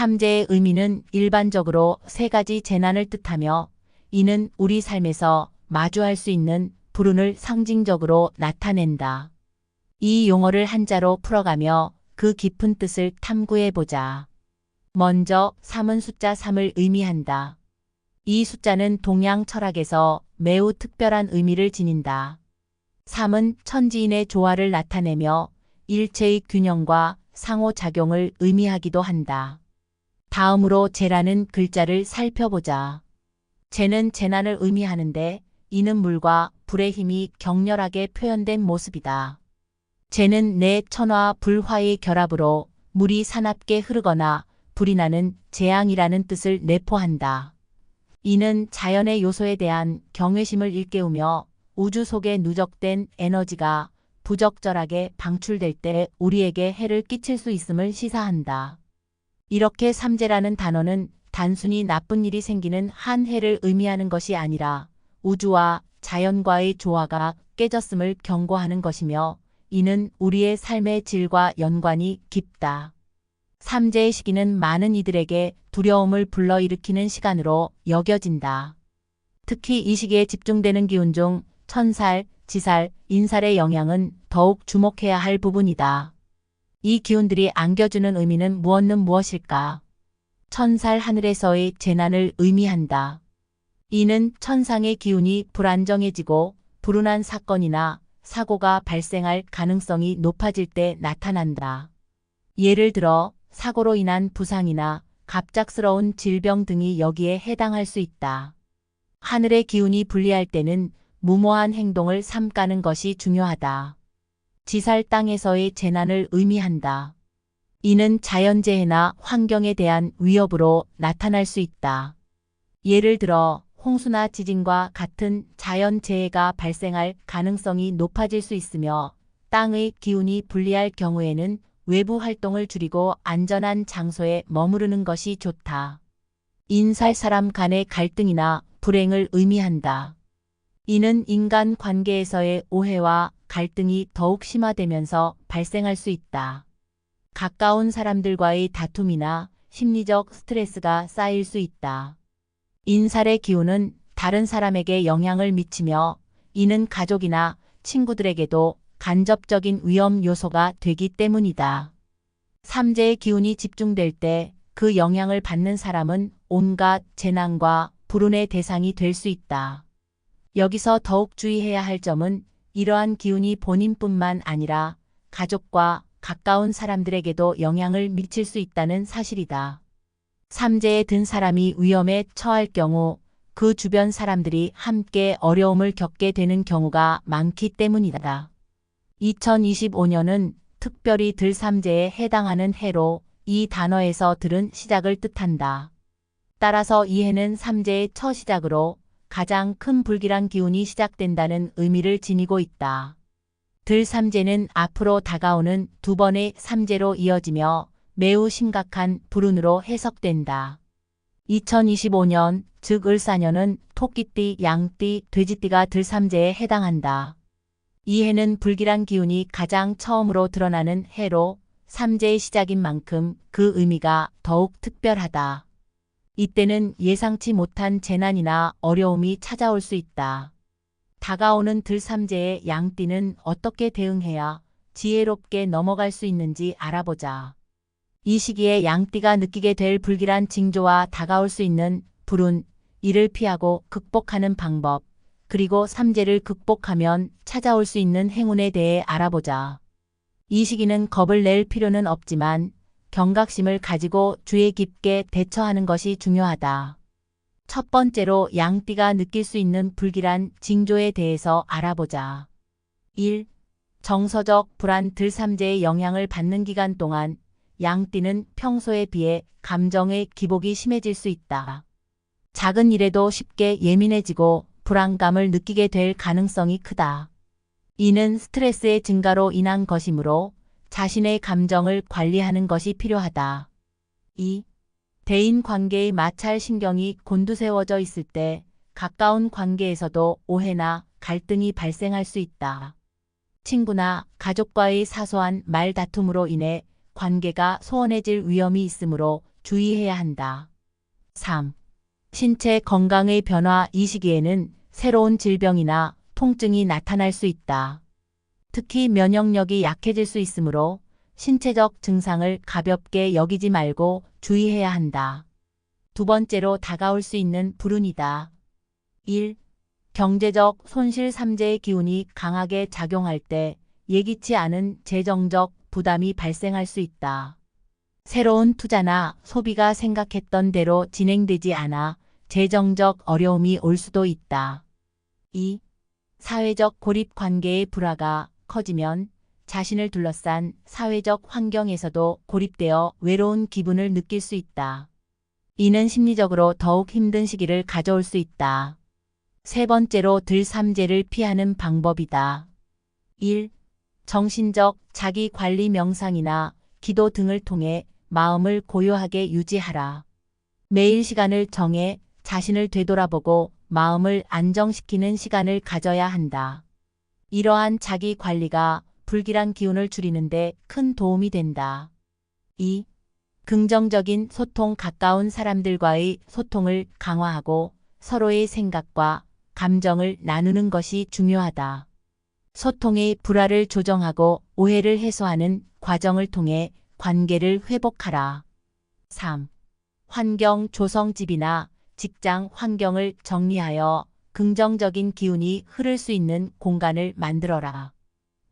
삼재의 의미는 일반적으로 세 가지 재난을 뜻하며 이는 우리 삶에서 마주할 수 있는 불운을 상징적으로 나타낸다. 이 용어를 한자로 풀어가며 그 깊은 뜻을 탐구해보자. 먼저 삼은 숫자 3을 의미한다. 이 숫자는 동양 철학에서 매우 특별한 의미를 지닌다. 3은 천지인의 조화를 나타내며 일체의 균형과 상호작용을 의미하기도 한다. 다음으로 재라는 글자를 살펴보자. 재는 재난을 의미하는데 이는 물과 불의 힘이 격렬하게 표현된 모습이다. 재는 내 천화 불화의 결합으로 물이 사납게 흐르거나 불이 나는 재앙이라는 뜻을 내포한다. 이는 자연의 요소에 대한 경외심을 일깨우며 우주 속에 누적된 에너지가 부적절하게 방출될 때 우리에게 해를 끼칠 수 있음을 시사한다. 이렇게 삼재라는 단어는 단순히 나쁜 일이 생기는 한 해를 의미하는 것이 아니라 우주와 자연과의 조화가 깨졌음을 경고하는 것이며 이는 우리의 삶의 질과 연관이 깊다. 삼재의 시기는 많은 이들에게 두려움을 불러일으키는 시간으로 여겨진다. 특히 이 시기에 집중되는 기운 중 천살, 지살, 인살의 영향은 더욱 주목해야 할 부분이다. 이 기운들이 안겨주는 의미는 무엇일까? 천살 하늘에서의 재난을 의미한다. 이는 천상의 기운이 불안정해지고 불운한 사건이나 사고가 발생할 가능성이 높아질 때 나타난다. 예를 들어 사고로 인한 부상이나 갑작스러운 질병 등이 여기에 해당할 수 있다. 하늘의 기운이 불리할 때는 무모한 행동을 삼가는 것이 중요하다. 지살 땅에서의 재난을 의미한다. 이는 자연재해나 환경에 대한 위협으로 나타날 수 있다. 예를 들어 홍수나 지진과 같은 자연재해가 발생할 가능성이 높아질 수 있으며 땅의 기운이 불리할 경우에는 외부 활동을 줄이고 안전한 장소에 머무르는 것이 좋다. 인살 사람 간의 갈등이나 불행을 의미한다. 이는 인간 관계에서의 오해와 갈등이 더욱 심화되면서 발생할 수 있다. 가까운 사람들과의 다툼이나 심리적 스트레스가 쌓일 수 있다. 인살의 기운은 다른 사람에게 영향을 미치며 이는 가족이나 친구들에게도 간접적인 위험 요소가 되기 때문이다. 삼재의 기운이 집중될 때 그 영향을 받는 사람은 온갖 재난과 불운의 대상이 될 수 있다. 여기서 더욱 주의해야 할 점은 이러한 기운이 본인뿐만 아니라 가족과 가까운 사람들에게도 영향을 미칠 수 있다는 사실이다. 삼재에 든 사람이 위험에 처할 경우 그 주변 사람들이 함께 어려움을 겪게 되는 경우가 많기 때문이다. 2025년은 특별히 들삼재에 해당하는 해로 이 단어에서 들은 시작을 뜻한다. 따라서 이 해는 삼재의 첫 시작으로 가장 큰 불길한 기운이 시작된다는 의미를 지니고 있다. 들삼재는 앞으로 다가오는 두 번의 삼재로 이어지며 매우 심각한 불운으로 해석된다. 2025년, 즉 을사년은 토끼띠, 양띠, 돼지띠가 들삼재에 해당한다. 이 해는 불길한 기운이 가장 처음으로 드러나는 해로 삼재의 시작인 만큼 그 의미가 더욱 특별하다. 이때는 예상치 못한 재난이나 어려움이 찾아올 수 있다. 다가오는 들삼재의 양띠는 어떻게 대응해야 지혜롭게 넘어갈 수 있는지 알아보자. 이 시기에 양띠가 느끼게 될 불길한 징조와 다가올 수 있는 불운, 이를 피하고 극복하는 방법, 그리고 삼재를 극복하면 찾아올 수 있는 행운에 대해 알아보자. 이 시기는 겁을 낼 필요는 없지만 경각심을 가지고 주의 깊게 대처하는 것이 중요하다. 첫 번째로 양띠가 느낄 수 있는 불길한 징조에 대해서 알아보자. 1. 정서적 불안 들삼재의 영향을 받는 기간 동안 양띠는 평소에 비해 감정의 기복이 심해질 수 있다. 작은 일에도 쉽게 예민해지고 불안감을 느끼게 될 가능성이 크다. 이는 스트레스의 증가로 인한 것이므로 자신의 감정을 관리하는 것이 필요하다. 2. 대인 관계의 마찰 신경이 곤두세워져 있을 때 가까운 관계에서도 오해나 갈등이 발생할 수 있다. 친구나 가족과의 사소한 말다툼으로 인해 관계가 소원해질 위험이 있으므로 주의해야 한다. 3. 신체 건강의 변화. 이 시기에는 새로운 질병이나 통증이 나타날 수 있다. 특히 면역력이 약해질 수 있으므로 신체적 증상을 가볍게 여기지 말고 주의해야 한다. 두 번째로 다가올 수 있는 불운이다. 1. 경제적 손실. 삼재의 기운이 강하게 작용할 때 예기치 않은 재정적 부담이 발생할 수 있다. 새로운 투자나 소비가 생각했던 대로 진행되지 않아 재정적 어려움이 올 수도 있다. 2. 사회적 고립. 관계의 불화가 커지면 자신을 둘러싼 사회적 환경에서도 고립되어 외로운 기분을 느낄 수 있다. 이는 심리적으로 더욱 힘든 시기를 가져올 수 있다. 세 번째로 들삼재를 피하는 방법이다. 1. 정신적 자기 관리. 명상이나 기도 등을 통해 마음을 고요하게 유지하라. 매일 시간을 정해 자신을 되돌아보고 마음을 안정시키는 시간을 가져야 한다. 이러한 자기 관리가 불길한 기운을 줄이는 데 큰 도움이 된다. 2. 긍정적인 소통. 가까운 사람들과의 소통을 강화하고 서로의 생각과 감정을 나누는 것이 중요하다. 소통의 불화를 조정하고 오해를 해소하는 과정을 통해 관계를 회복하라. 3. 환경 조성. 집이나 직장 환경을 정리하여 긍정적인 기운이 흐를 수 있는 공간을 만들어라.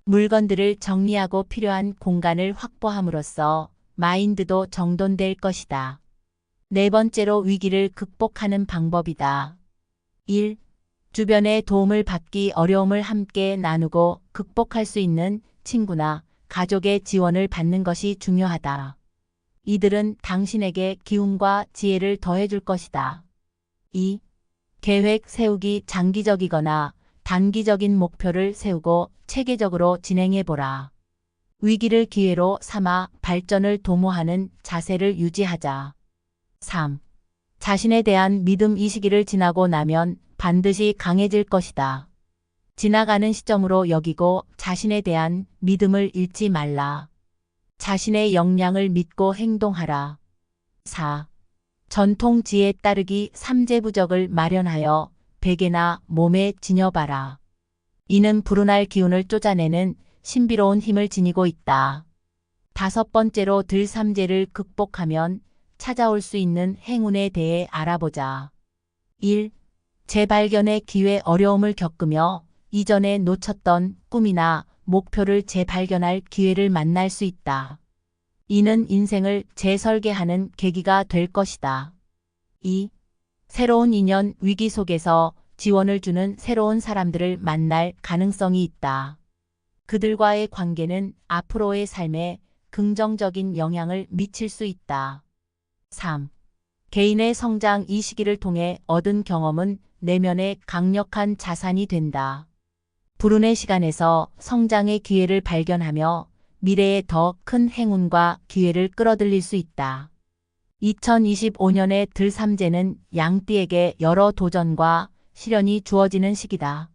물건들을 정리하고 필요한 공간을 확보함으로써 마인드도 정돈될 것이다. 네 번째로 위기를 극복하는 방법이다. 1. 주변의 도움을 받기. 어려움을 함께 나누고 극복할 수 있는 친구나 가족의 지원을 받는 것이 중요하다. 이들은 당신에게 기운과 지혜를 더해줄 것이다. 2. 계획 세우기. 장기적이거나 단기적인 목표를 세우고 체계적으로 진행해보라. 위기를 기회로 삼아 발전을 도모하는 자세를 유지하자. 3. 자신에 대한 믿음. 이 시기를 지나고 나면 반드시 강해질 것이다. 지나가는 시점으로 여기고 자신에 대한 믿음을 잃지 말라. 자신의 역량을 믿고 행동하라. 4. 전통 지혜 따르기. 삼재부적을 마련하여 베개나 몸에 지녀봐라. 이는 불운할 기운을 쫓아내는 신비로운 힘을 지니고 있다. 다섯 번째로 들삼재를 극복하면 찾아올 수 있는 행운에 대해 알아보자. 1. 재발견의 기회. 어려움을 겪으며 이전에 놓쳤던 꿈이나 목표를 재발견할 기회를 만날 수 있다. 이는 인생을 재설계하는 계기가 될 것이다. 2. 새로운 인연. 위기 속에서 지원을 주는 새로운 사람들을 만날 가능성이 있다. 그들과의 관계는 앞으로의 삶에 긍정적인 영향을 미칠 수 있다. 3. 개인의 성장. 이 시기를 통해 얻은 경험은 내면의 강력한 자산이 된다. 불운의 시간에서 성장의 기회를 발견하며 미래에 더 큰 행운과 기회를 끌어들일 수 있다. 2025년의 들삼재는 양띠에게 여러 도전과 시련이 주어지는 시기다.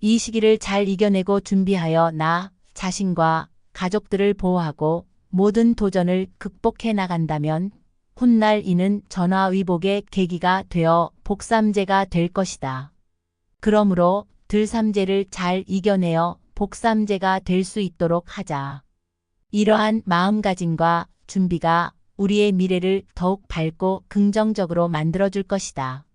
이 시기를 잘 이겨내고 준비하여 나 자신과 가족들을 보호하고 모든 도전을 극복해 나간다면 훗날 이는 전화위복의 계기가 되어 복삼재가 될 것이다. 그러므로 들삼재를 잘 이겨내어 복삼재가 될 수 있도록 하자. 이러한 마음가짐과 준비가 우리의 미래를 더욱 밝고 긍정적으로 만들어줄 것이다.